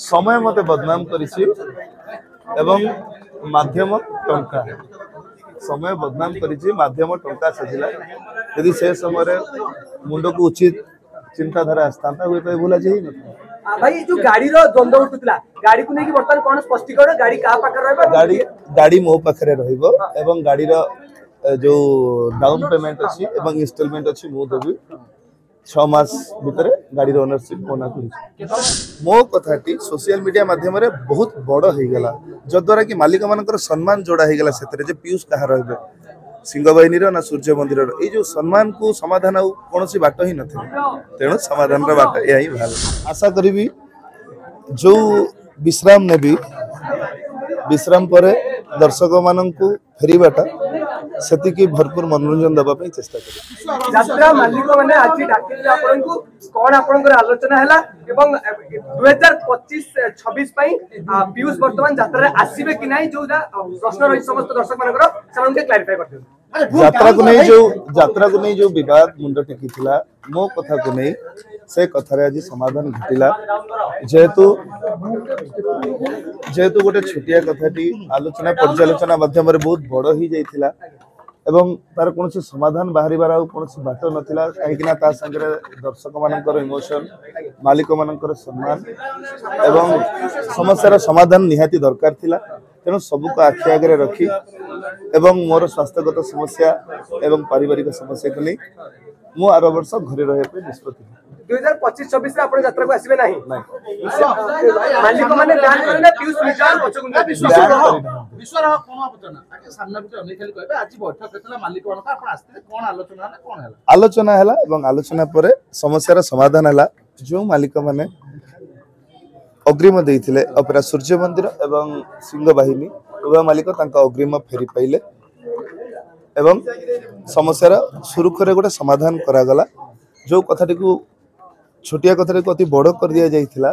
समय मते बदनाम करिछि एवं माध्यम टंका समय बदनाम करिछि माध्यम टंका सजिला यदि से समय मुंड को उचित चिंताधारा आस्था हुए तो भूला जाई न भाई जो गाड़ी रो द्वंद्व उठुतला गाड़ी को नेकी वर्तमान कोन स्पष्टीकरण गाड़ी का पाखर रहबा गाड़ी मो पाखरे रहइबो एवं गाड़ी रो जो डाउन पेमेंट अछि एवं इंस्टॉलमेंट अछि मो देबी 6 मास भितरे गाड़ी रो ओनरशिप कोना करी मो कथाटी सोशल मीडिया माध्यम रे बहुत बड़ हो गला जद्वारा कि मालिक मानकर सम्मान जोड़ा हो गला सेतरे जे पीयूष कहा रहबे सिंह बाहिनी ना सूर्य मंदिर ये जो सम्मान को समाधान कौन सी बाट ही नथे तेणु समाधान बाट यही भाल आशा करी जो विश्राम नेबी विश्राम पर दर्शक मान फेरबाटा सेतिकी भरपूर मनोरंजन दबा पे चेष्टा करी यात्रा मालिक माने आज डाकिले आपन को कोन आपन आलोचना हैला एवं 2025 26 पई पीयूष वर्तमान यात्रा रे आसीबे कि नाही जो प्रश्न रही समस्त दर्शक मानकर समान के क्लैरिफाई कर दियो यात्रा को नहीं जो विवाद मुंड टेकी थिला मो कथा को नहीं से कथारे आज समाधान घटिला जेहेतु गोटे छोटिया कथाटी आलोचना पर्यालोचना माध्यम बहुत बड़ ही जाइथिला एवं तार कौन समाधान बाहर कौन बाट नाला कहीं संगे दर्शक मान इमोशन मालिक मान सम्मान एवं समस्यार समाधान निहाती दरकार थिला तेणु सबको आखि आगे रखी एवं मोर स्वास्थ्यगत समस्या एवं पारिवारिक समस्या को नहीं मु आर वर्ष घरे रहे निष्पत्ति 2025-26 रे आपण यात्रा को आसीबे नाही मालिक माने प्लान करने पीयूष निजान पछगुंडा विश्वर कोन अपचना आके सामना बिटे अने खाली कहबे आज बैठक केतला मालिक मान का आपण आस्ते कोन आलोचना ना कोन हैला आलोचना हैला एवं आलोचना परे समस्यार समाधान हैला जो मालिक माने अग्रिम देइथिले अपरा सूर्य मंदिर एवं सिंह बाहिनी उभय मालिक तांका अग्रिम फेरी पाइले एवं समस्यार सुरुखुरे गोटे समाधान करा गला जो कथाटी को छोटिया कथाटी को अति बड़ कर दिया जाइथिला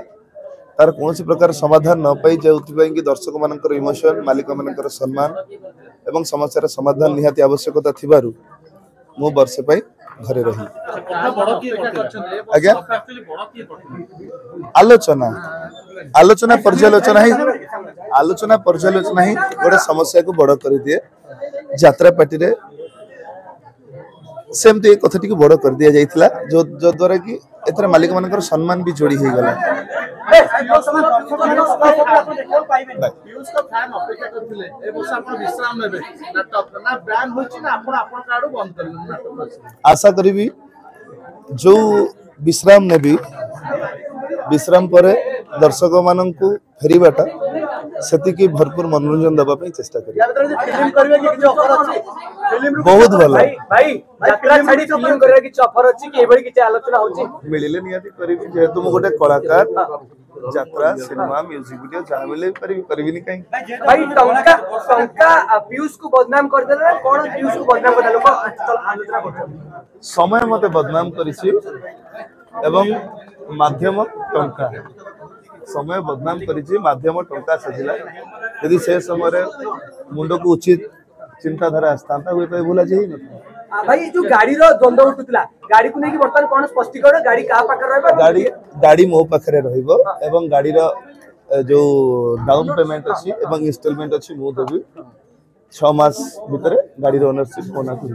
तार कौन प्रकार समाधान न पाई जाउथिबा कि दर्शक मानकर इमोशन मालिक मानकर सम्मान एवं समस्यार समाधान निहाती आवश्यकता थिबारु मो वर्ष पाई घरे रही आज्ञा आलोचना पर्यालोचना ही गोटे समस्या को बड़ कर दिए यात्रा पार्टी रे सेमती कथाटी को बड़ कर दिया जाइथिला जो द्वारा कि एथरा मालिक मानकर सम्मान भी जोड़ी हो गला पीयूष का फैन अपेक्षा करथिले ए वर्ष आपण विश्राम नेबे नाटक ना ब्रांड होछि ना आपण काडू बंद करले नाटक आशा करी जो विश्राम नेबी विश्राम पर दर्शक मान फेरबाटा सेतिकी भरपूर मनोरंजन दबा पे चेष्टा करी फिल्म करबे कि ऑफर अछि फिल्म बहुत भला भाई यात्रा छाडी फिल्म करबे कि ऑफर अछि कि एबडी कि आलोचना होछि मिलिले नियाती करबी जेहेतु मो गोटे कलाकार यात्रा सिनेमा म्यूजिक वीडियो जहा मिले करबी नि कहीं भाई टंका पीयूष को बदनाम कर देला कोन पीयूष को बदनाम कर लोग आलोचना करछ समय मते बदनाम करिछि एवं माध्यम टंका समय बदनाम करिछि माध्यम टंका सजिला यदि से समय मुंड को उचित चिंताधारा आस्था हुए तो भूला जाई न भाई जो गाड़ी रो द्वंद्व उठुतला गाड़ी को नेकी वर्तमान कोन स्पष्टीकरण गाड़ी का पाखर रहबा गाड़ी मो पाखरे रहइबो एवं गाड़ी रो जो डाउन पेमेंट अछि एवं इंस्टॉलमेंट अछि मो देबी 6 मास भितरे गाड़ी रो ओनरशिप कोना करी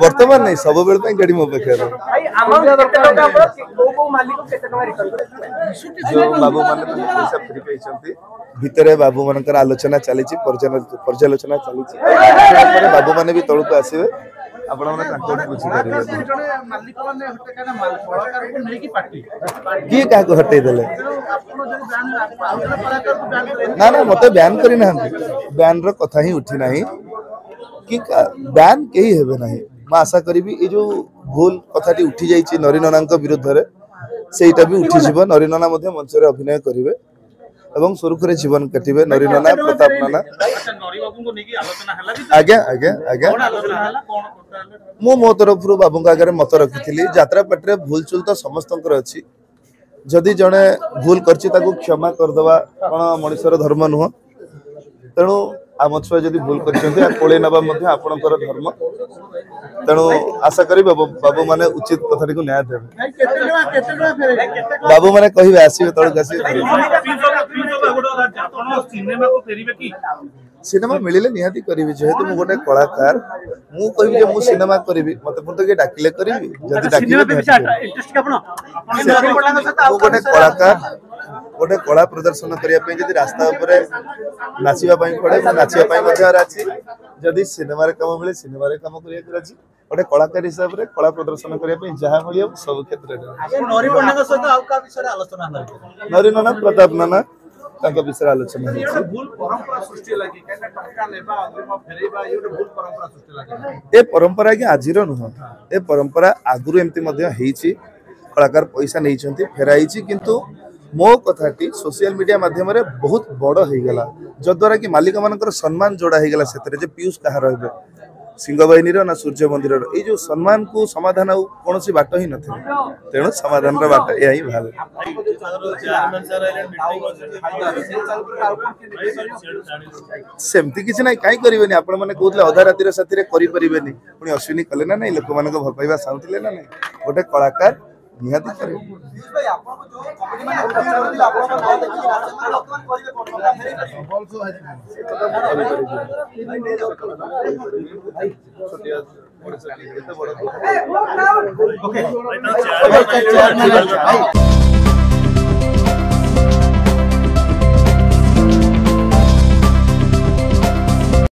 वर्तमान नहीं सब बेल पे गाड़ी मो पाखरे भाई अमाउंट केते टका आपन को मालिक केते टका रिटर्न करे जो बाबू माने पैसा फ्री पैछंती भितरे बाबू मानकर आलोचना चली पर्यालोचना चली बाबू माने भी तळको आसीबे आपण माने कांटेक्ट बुझी करिवे मालिक माने हटे काना कलाकार को नै की पार्टी की का को हटे देले ना ना मते बैन करी ना बैन रो कथा ही उठी नाही कि बैन केही हेबे नाही मैं आशा करी ए जो भूल कथाटी उठी जाइछि नरीननांक विरुद्ध रे सेटा भी उठी जीव नरीनना मध्ये मंच रे अभिनय करिवे एवं सुरुखुरे जीवन कटिवे नरीनना प्रताप नाना आज्ञा आज्ञा आज्ञा मो तरफ बाबू आगे मत रखी यात्रा पार्टी भूल चूल तो समस्त अच्छी जदि जड़े भूल कर क्षमा करदे कौन मनुष्यर धर्म नुह तेणु आम छुआ जदि भूल कर कोड़े नवा आपणकर धर्म तेणु आशा करी बाबू माने उचित कथा को न्याय देवे बाबू माने कहिबे आसीबे तळक आसीबे सिनेमा मिलिले निहाती करिवि जेहेतु मु गोटे कलाकार मु कहिबि जे मु सिनेमा करिवि मते पुत के डाकिले करिवि जदि डाकिले मु गोटे कलाकार गोटे कला प्रदर्शन करिया पे जदि रास्ता ऊपर नाचिबा पई पड़े मु नाचिबा पई मध्ये राची जदि सिनेमा रे काम मिले सिनेमा रे काम करिया कराची गोटे कलाकार हिसाब रे कला प्रदर्शन करिया पे जहा मिलियो सब क्षेत्र रे नरी पण्डा सहित आउ का विषय आलोचना होला नरी नाना प्रताप नाना तांका विषय आलोचना ये भूल परंपरा सृष्टि लागि केना टका लेबा अग्रिम फेरेबा ये भूल परंपरा सृष्टि लागि ए परंपरा के आजिरो नुह ए परंपरा आगुरु एमती मध्ये हेइची कलाकार पैसा नै छंती फेराइची किंतु मो कथाटी सोशल मीडिया माध्यम रे बहुत बड़ हो गला जद्वारा कि मालिक मानकर सम्मान जोड़ा हो गला सेतरे जे पीयूष कहा रहबे सिंह बाहिनी ना सूर्य मंदिर ये जो सम्मान को समाधान कौन सी बाट ही नथिले तेणु समाधान रो बाट यही भाल सेमती किसी ना कहीं करेंगे आपण मैंने कहते अधा रातिर साथी करें पुणी अश्विनी कले ना नहीं लोक मान भल पाइबा चाहूले ना नहीं गोटे कलाकार निहाती Okay.